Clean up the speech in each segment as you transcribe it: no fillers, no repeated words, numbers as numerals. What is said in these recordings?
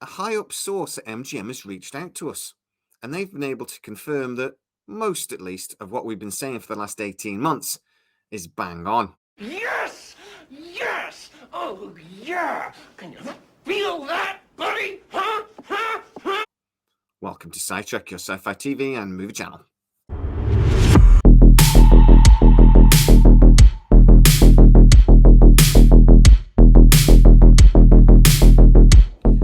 A high-up source at MGM has reached out to us, and they've been able to confirm that most, at least, of what we've been saying for the last 18 months is bang on. Yes! Yes! Oh, yeah! Can you feel that, buddy? Huh? Huh? Huh? Welcome to SciTrek, your sci-fi TV and movie channel.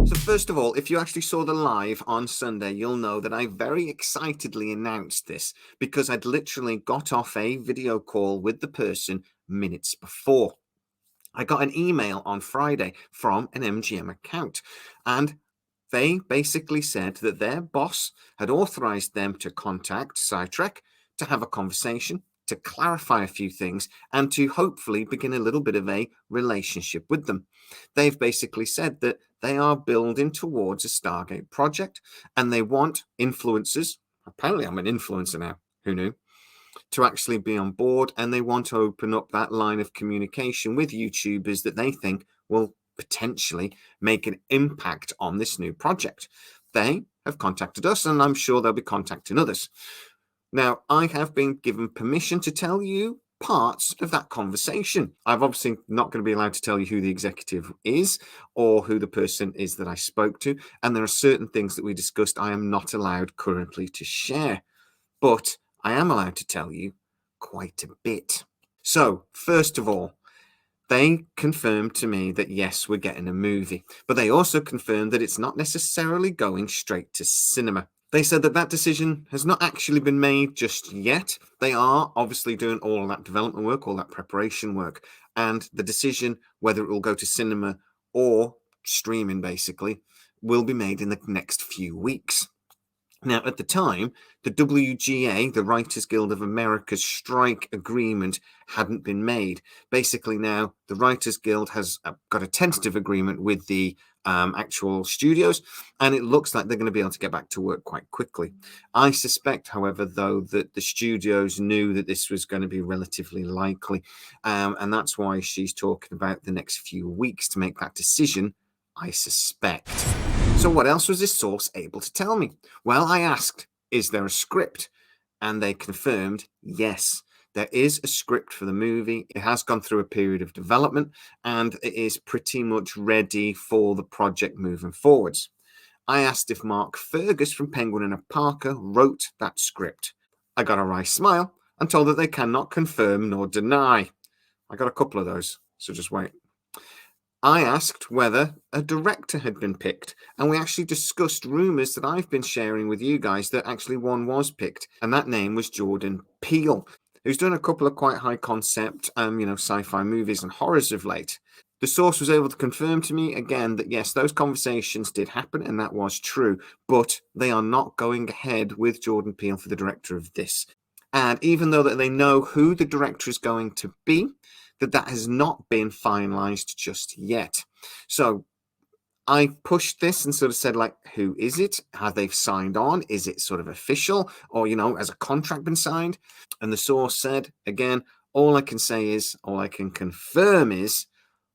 So first of all, if you actually saw the live on Sunday, you'll know that I very excitedly announced this because I'd literally got off a video call with the person minutes before. I got an email on Friday from an MGM account, and they basically said that their boss had authorized them to contact SciTrek to have a conversation, to clarify a few things, and to hopefully begin a little bit of a relationship with them. They've basically said that they are building towards a Stargate project, and they want influencers. Apparently, I'm an influencer now. Who knew? To actually be on board, and they want to open up that line of communication with YouTubers that they think will potentially make an impact on this new project. They have contacted us, and I'm sure they'll be contacting others. Now, I have been given permission to tell you parts of that conversation. I'm obviously not going to be allowed to tell you who the executive is or who the person is that I spoke to, and there are certain things that we discussed I am not allowed currently to share. But I am allowed to tell you quite a bit. So, first of all, they confirmed to me that yes, we're getting a movie, but they also confirmed that it's not necessarily going straight to cinema. They said that that decision has not actually been made just yet. They are obviously doing all that development work, all that preparation work, and the decision whether it will go to cinema or streaming basically will be made in the next few weeks. Now, at the time, the WGA, the Writers Guild of America's strike agreement, hadn't been made. Basically, now the Writers Guild has got a tentative agreement with the actual studios, and it looks like they're going to be able to get back to work quite quickly. I suspect, however, though, that the studios knew that this was going to be relatively likely, and that's why she's talking about the next few weeks to make that decision, I suspect. So what else was this source able to tell me? Well, I asked, is there a script? And they confirmed, yes, there is a script for the movie. It has gone through a period of development, and it is pretty much ready for the project moving forwards. I asked if Mark Fergus from Penguin and Parker wrote that script. I got a wry smile and told that they cannot confirm nor deny. I got a couple of those, so just wait. I asked whether a director had been picked, and we actually discussed rumours that I've been sharing with you guys that actually one was picked, and that name was Jordan Peele, who's done a couple of quite high concept, sci-fi movies and horrors of late. The source was able to confirm to me again that yes, those conversations did happen, and that was true, but they are not going ahead with Jordan Peele for the director of this. And even though that they know who the director is going to be, that has not been finalized just yet. So I pushed this and sort of said, like, who is it? Have they signed on? Is it sort of official? Or, has a contract been signed? And the source said, again, all I can confirm is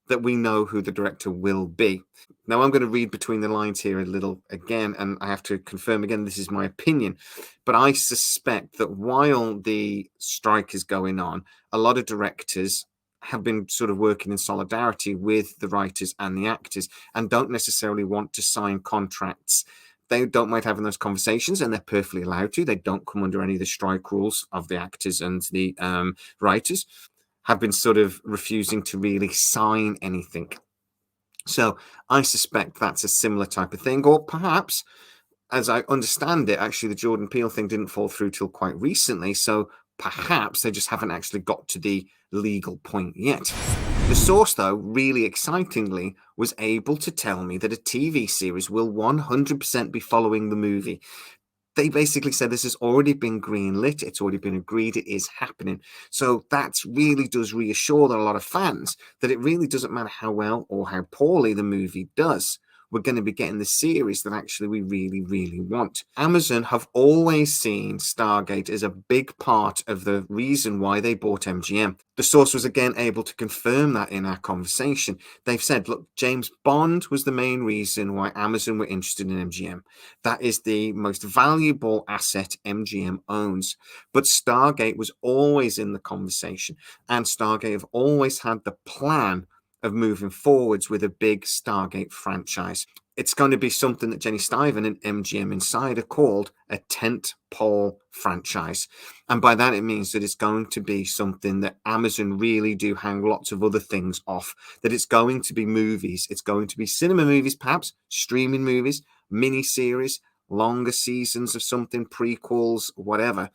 that we know who the director will be. Now, I'm going to read between the lines here a little again, and I have to confirm again, this is my opinion. But I suspect that while the strike is going on, a lot of directors have been sort of working in solidarity with the writers and the actors and don't necessarily want to sign contracts. They don't mind having those conversations, and they're perfectly allowed to. They don't come under any of the strike rules of the actors and the writers. Have been sort of refusing to really sign anything. So I suspect that's a similar type of thing, or perhaps, as I understand it, actually the Jordan Peele thing didn't fall through till quite recently, so perhaps they just haven't actually got to the legal point yet. The source, though, really excitingly, was able to tell me that a TV series will 100% be following the movie. They basically said this has already been greenlit, it's already been agreed, it is happening. So that really does reassure a lot of fans that it really doesn't matter how well or how poorly the movie does. we're going to be getting the series that actually we really, really want. Amazon have always seen Stargate as a big part of the reason why they bought MGM. The source was again able to confirm that in our conversation. They've said, look, James Bond was the main reason why Amazon were interested in MGM. That is the most valuable asset MGM owns. But Stargate was always in the conversation, and Stargate have always had the plan of moving forwards with a big Stargate franchise. It's going to be something that Jenny Stiven and MGM Insider called a tent-pole franchise. And by that, it means that it's going to be something that Amazon really do hang lots of other things off, that it's going to be movies. It's going to be cinema movies, perhaps, streaming movies, mini-series, longer seasons of something, prequels, whatever.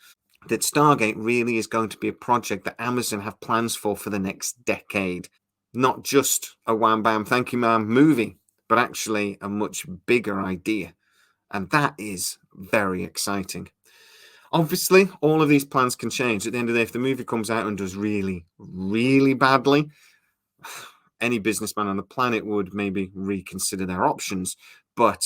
That Stargate really is going to be a project that Amazon have plans for the next decade. Not just a wham bam thank you ma'am movie, but actually a much bigger idea. And that is very exciting. Obviously, all of these plans can change. At the end of the day, if the movie comes out and does really, really badly, any businessman on the planet would maybe reconsider their options. But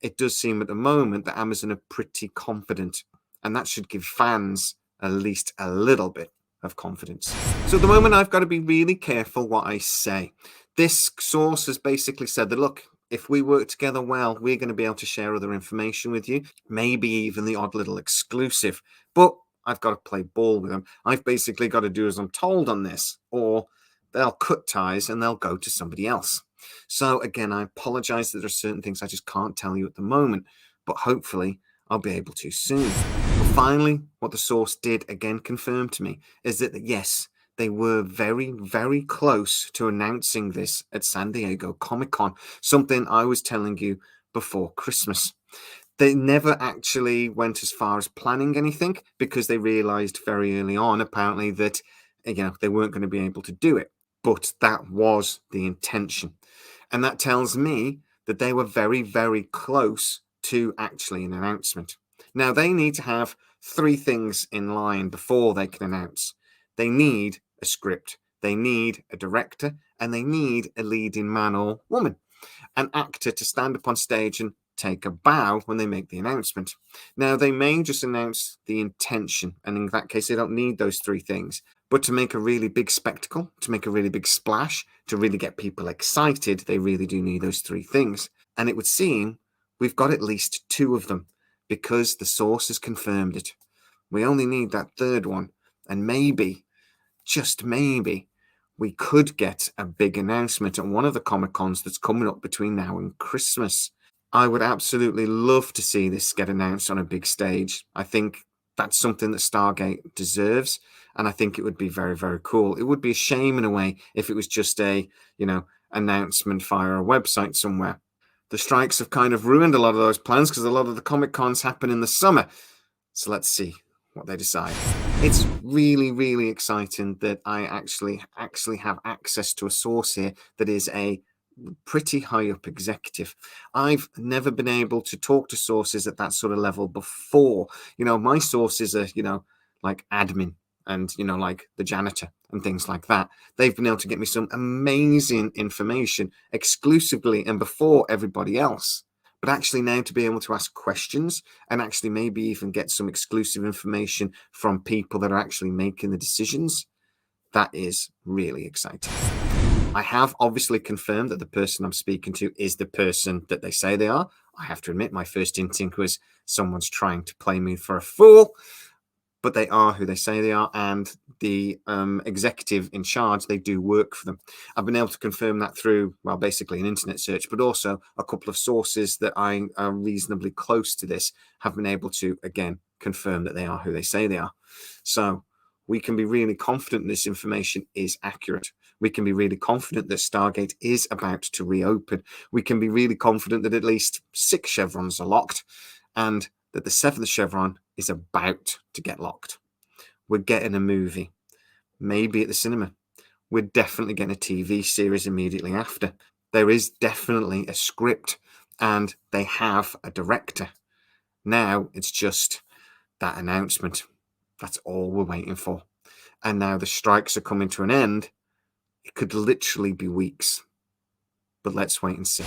it does seem at the moment that Amazon are pretty confident, and that should give fans at least a little bit of confidence. So at the moment, I've got to be really careful what I say. This source has basically said that, look, if we work together well, we're going to be able to share other information with you, maybe even the odd little exclusive. But I've got to play ball with them. I've basically got to do as I'm told on this, or they'll cut ties and they'll go to somebody else. So again, I apologize that there are certain things I just can't tell you at the moment, but hopefully I'll be able to soon. But finally, what the source did again confirm to me is that yes, they were very, very close to announcing this at San Diego Comic-Con, something I was telling you before Christmas. They never actually went as far as planning anything because they realized very early on, apparently, that they weren't going to be able to do it. But that was the intention. And that tells me that they were very, very close to actually an announcement. Now, they need to have 3 things in line before they can announce. They need a script, they need a director, and they need a leading man or woman, an actor to stand up on stage and take a bow when they make the announcement. Now, they may just announce the intention, and in that case, they don't need those 3 things. But to make a really big spectacle, to make a really big splash, to really get people excited, they really do need those 3 things. And it would seem we've got at least 2 of them because the source has confirmed it. We only need that 3rd one. And maybe, just maybe, we could get a big announcement at one of the Comic-Cons that's coming up between now and Christmas. I would absolutely love to see this get announced on a big stage. I think that's something that Stargate deserves, and I think it would be very, very cool. It would be a shame in a way if it was just a, announcement via a website somewhere. The strikes have kind of ruined a lot of those plans because a lot of the Comic-Cons happen in the summer. So let's see what they decide. It's really, really exciting that I actually have access to a source here that is a pretty high up executive. I've never been able to talk to sources at that sort of level before. My sources are, like admin and, like the janitor and things like that. They've been able to get me some amazing information exclusively and before everybody else. But actually now to be able to ask questions and actually maybe even get some exclusive information from people that are actually making the decisions, that is really exciting. I have obviously confirmed that the person I'm speaking to is the person that they say they are. I have to admit, my first instinct was someone's trying to play me for a fool, but they are who they say they are, and the executive in charge, they do work for them. I've been able to confirm that through, well, basically an internet search, but also a couple of sources that I are reasonably close to this have been able to, again, confirm that they are who they say they are. So we can be really confident this information is accurate. We can be really confident that Stargate is about to reopen. We can be really confident that at least 6 chevrons are locked and that the 7th chevron is about to get locked. We're getting a movie, maybe at the cinema. We're definitely getting a TV series immediately after. There is definitely a script and they have a director. Now it's just that announcement. That's all we're waiting for. And now the strikes are coming to an end. It could literally be weeks. But let's wait and see.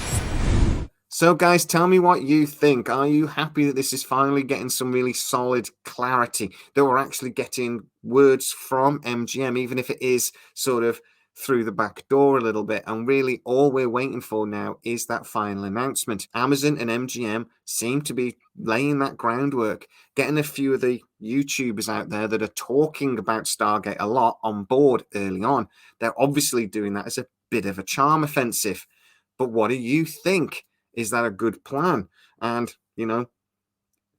So, guys, tell me what you think. Are you happy that this is finally getting some really solid clarity, that we're actually getting words from MGM, even if it is sort of through the back door a little bit? And really, all we're waiting for now is that final announcement. Amazon and MGM seem to be laying that groundwork, getting a few of the YouTubers out there that are talking about Stargate a lot on board early on. They're obviously doing that as a bit of a charm offensive. But what do you think? Is that a good plan? And,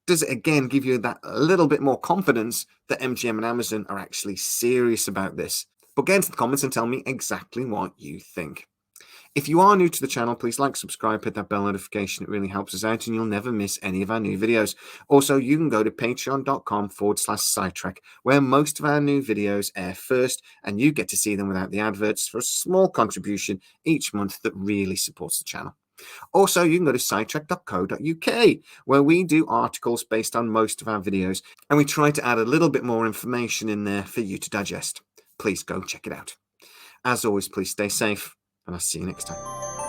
does it again give you that little bit more confidence that MGM and Amazon are actually serious about this? But get into the comments and tell me exactly what you think. If you are new to the channel, please like, subscribe, hit that bell notification. It really helps us out and you'll never miss any of our new videos. Also, you can go to patreon.com/SciTrek, where most of our new videos air first and you get to see them without the adverts for a small contribution each month that really supports the channel. Also, you can go to scitrek.co.uk, where we do articles based on most of our videos, and we try to add a little bit more information in there for you to digest. Please go check it out. As always, please stay safe, and I'll see you next time.